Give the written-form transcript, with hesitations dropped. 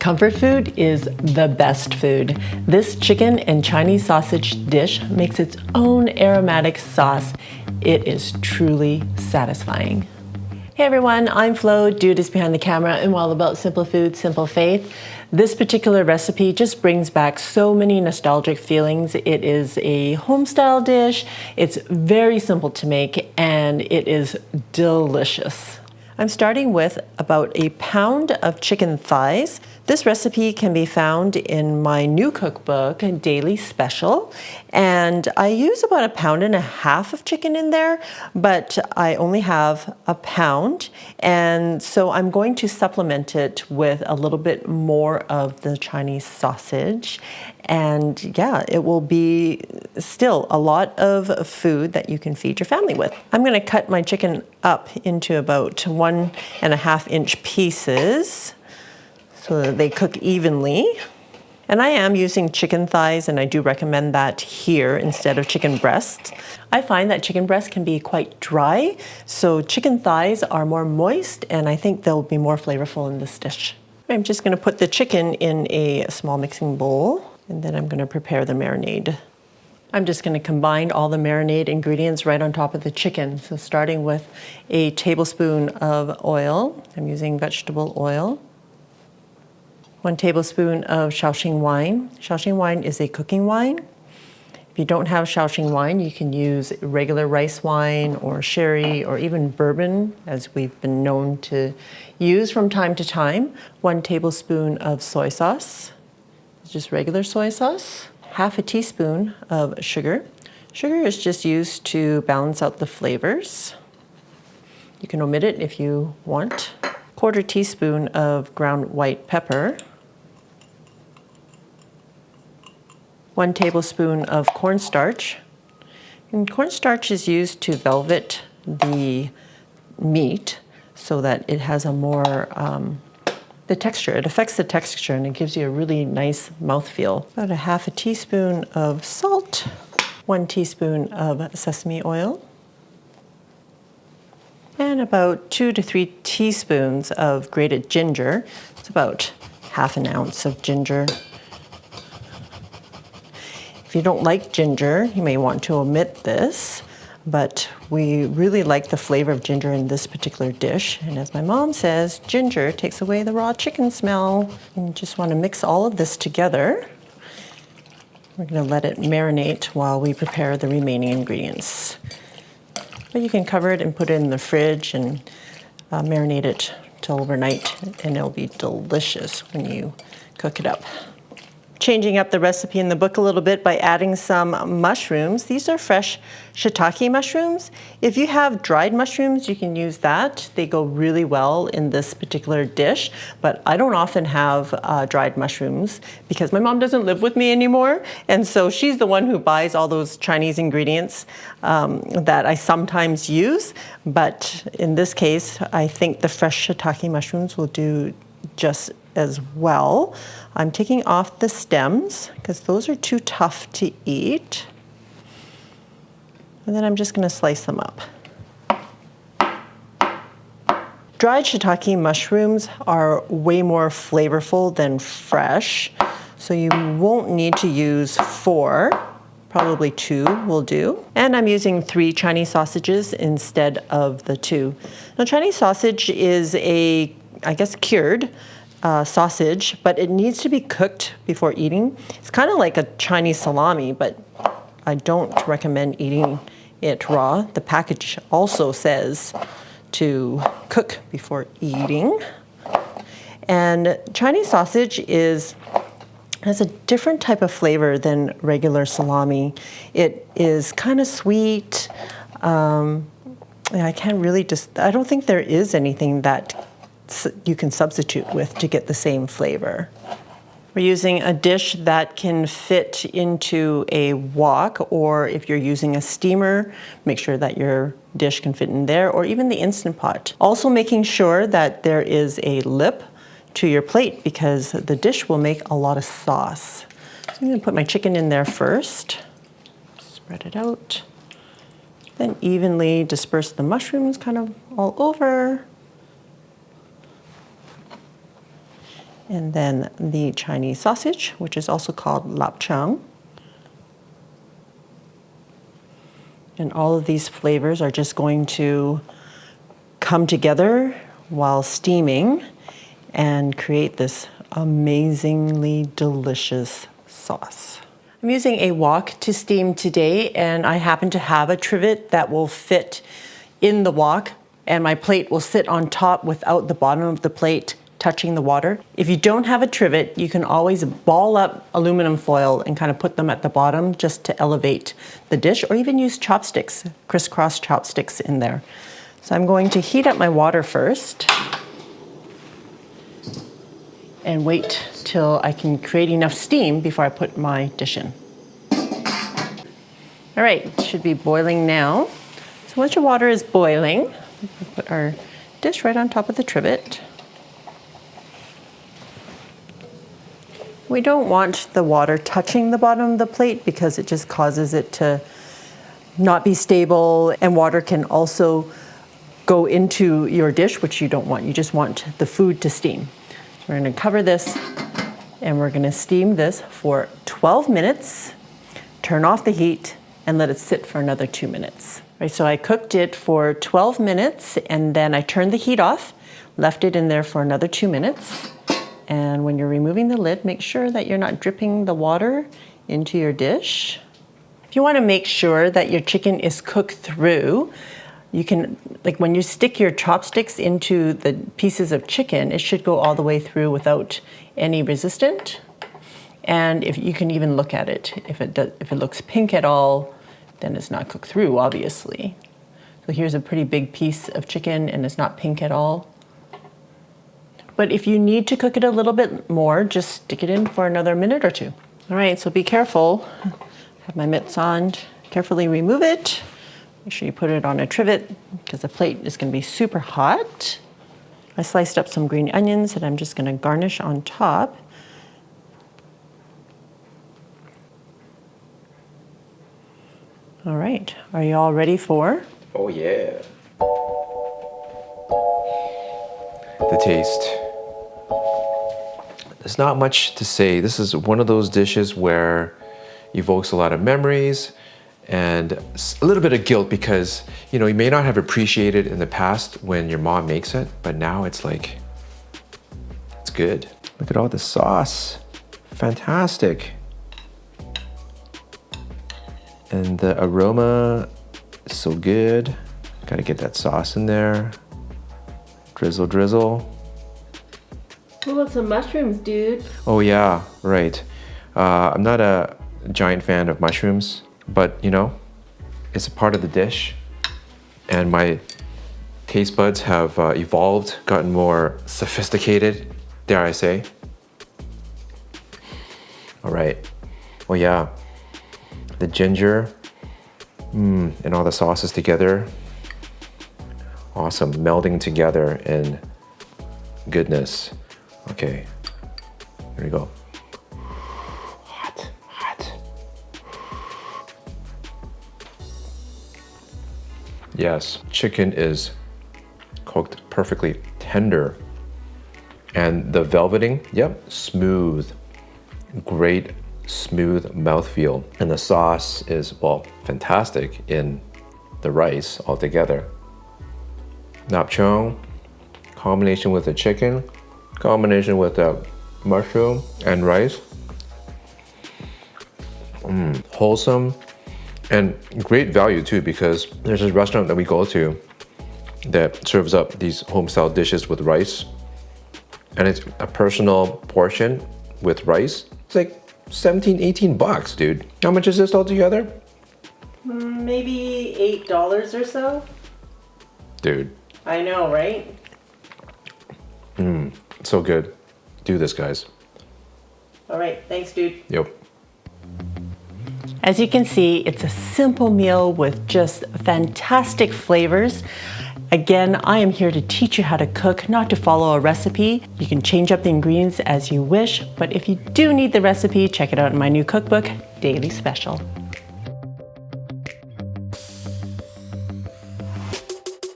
Comfort food is the best food. This chicken and Chinese sausage dish makes its own aromatic sauce. It is truly satisfying. Hey everyone, I'm Flo, Dude behind the camera, and we're all about simple food, simple faith. This particular recipe just brings back so many nostalgic feelings. It is a home-style dish, it's very simple to make, and it is delicious. I'm starting with about a pound of chicken thighs. This recipe can be found in my new cookbook, Daily Special, and I use about 1.5 pounds of chicken in there, but I only have a pound, and so I'm going to supplement it with a little bit more of the Chinese sausage, and yeah, it will be still a lot of food that you can feed your family with. I'm going to cut my chicken up into about 1.5-inch pieces so that they cook evenly. And I am using chicken thighs, and I do recommend that here instead of chicken breasts. I find that chicken breasts can be quite dry, so chicken thighs are more moist, and I think they'll be more flavorful in this dish. I'm just going to put the chicken in a small mixing bowl, and then I'm going to prepare the marinade. I'm just going to combine all the marinade ingredients right on top of the chicken. So starting with a tablespoon of oil, I'm using vegetable oil. 1 tablespoon of Shaoxing wine. Shaoxing wine is a cooking wine. If you don't have Shaoxing wine, you can use regular rice wine or sherry or even bourbon, as we've been known to use from time to time. 1 tablespoon of soy sauce, just regular soy sauce. 1/2 teaspoon of sugar. Sugar is just used to balance out the flavors. You can omit it if you want. 1/4 teaspoon of ground white pepper. 1 tablespoon of cornstarch. And cornstarch is used to velvet the meat so that it has a more the texture. It affects the texture and it gives you a really nice mouthfeel. About 1/2 teaspoon of salt, 1 teaspoon of sesame oil, and about 2 to 3 teaspoons of grated ginger. It's about 1/2 ounce of ginger. If you don't like ginger, you may want to omit this, but we really like the flavor of ginger in this particular dish. And as my mom says, ginger takes away the raw chicken smell. And you just want to mix all of this together. We're going to let it marinate while we prepare the remaining ingredients. But you can cover it and put it in the fridge and marinate it till overnight, and it'll be delicious when you cook it up. Changing up the recipe in the book a little bit by adding some mushrooms. These are fresh shiitake mushrooms. If you have dried mushrooms, you can use that. They go really well in this particular dish, but I don't often have dried mushrooms because my mom doesn't live with me anymore, and so she's the one who buys all those Chinese ingredients that I sometimes use, but in this case, I think the fresh shiitake mushrooms will do just as well. I'm taking off the stems because those are too tough to eat. And then I'm just going to slice them up. Dried shiitake mushrooms are way more flavorful than fresh, so you won't need to use 4. Probably 2 will do. And I'm using 3 Chinese sausages instead of the 2. Now, Chinese sausage is I guess cured sausage, but it needs to be cooked before eating. It's kind of like a Chinese salami, but I don't recommend eating it raw. The package also says to cook before eating. And Chinese sausage has a different type of flavor than regular salami. It is kind of sweet. I don't think there is anything that you can substitute with to get the same flavor. We're using a dish that can fit into a wok, or if you're using a steamer, make sure that your dish can fit in there, or even the Instant Pot. Also making sure that there is a lip to your plate because the dish will make a lot of sauce. So I'm going to put my chicken in there first, spread it out, then evenly disperse the mushrooms kind of all over. And then the Chinese sausage, which is also called lapchang. And all of these flavors are just going to come together while steaming and create this amazingly delicious sauce. I'm using a wok to steam today, and I happen to have a trivet that will fit in the wok, and my plate will sit on top without the bottom of the plate touching the water. If you don't have a trivet, you can always ball up aluminum foil and kind of put them at the bottom just to elevate the dish, or even use chopsticks, crisscross chopsticks in there. So I'm going to heat up my water first and wait till I can create enough steam before I put my dish in. All right, it should be boiling now. So once your water is boiling, we can put our dish right on top of the trivet. We don't want the water touching the bottom of the plate because it just causes it to not be stable, and water can also go into your dish, which you don't want. You just want the food to steam. We're going to cover this and we're going to steam this for 12 minutes, turn off the heat, and let it sit for another 2 minutes. Right, so I cooked it for 12 minutes and then I turned the heat off, left it in there for another 2 minutes. And when you're removing the lid, make sure that you're not dripping the water into your dish. If you want to make sure that your chicken is cooked through, you can, like when you stick your chopsticks into the pieces of chicken, it should go all the way through without any resistance. And if you can even look at it, if it looks pink at all, then it's not cooked through, obviously. So here's a pretty big piece of chicken and it's not pink at all. But if you need to cook it a little bit more, just stick it in for another minute or two. All right, so be careful. Have my mitts on. Carefully remove it. Make sure you put it on a trivet because the plate is going to be super hot. I sliced up some green onions that I'm just going to garnish on top. All right, are you all ready for? Oh yeah. The taste. There's not much to say. This is one of those dishes where evokes a lot of memories and a little bit of guilt because, you know, you may not have appreciated in the past when your mom makes it, but now it's like, it's good. Look at all the sauce. Fantastic. And the aroma is so good. Gotta get that sauce in there. Drizzle, drizzle. What about some mushrooms, dude? Oh yeah, right. I'm not a giant fan of mushrooms, but you know, it's a part of the dish. And my taste buds have evolved, gotten more sophisticated, dare I say. All right. Oh yeah. The ginger, and all the sauces together. Awesome, melding together in goodness. Okay, here we go. Hot, hot. Yes, chicken is cooked perfectly tender. And the velveting, yep, smooth. Great smooth mouthfeel. And the sauce is, well, fantastic in the rice altogether. Napchong, combination with the chicken, combination with the mushroom and rice. Wholesome and great value too, because there's this restaurant that we go to that serves up these home-style dishes with rice. And it's a personal portion with rice. It's like 17, 18 bucks, dude. How much is this altogether? Maybe $8 or so. Dude. I know, right? So good. Do this, guys. All right, thanks, dude. Yep. As you can see, it's a simple meal with just fantastic flavors. Again, I am here to teach you how to cook, not to follow a recipe. You can change up the ingredients as you wish, but if you do need the recipe, check it out in my new cookbook, Daily Special.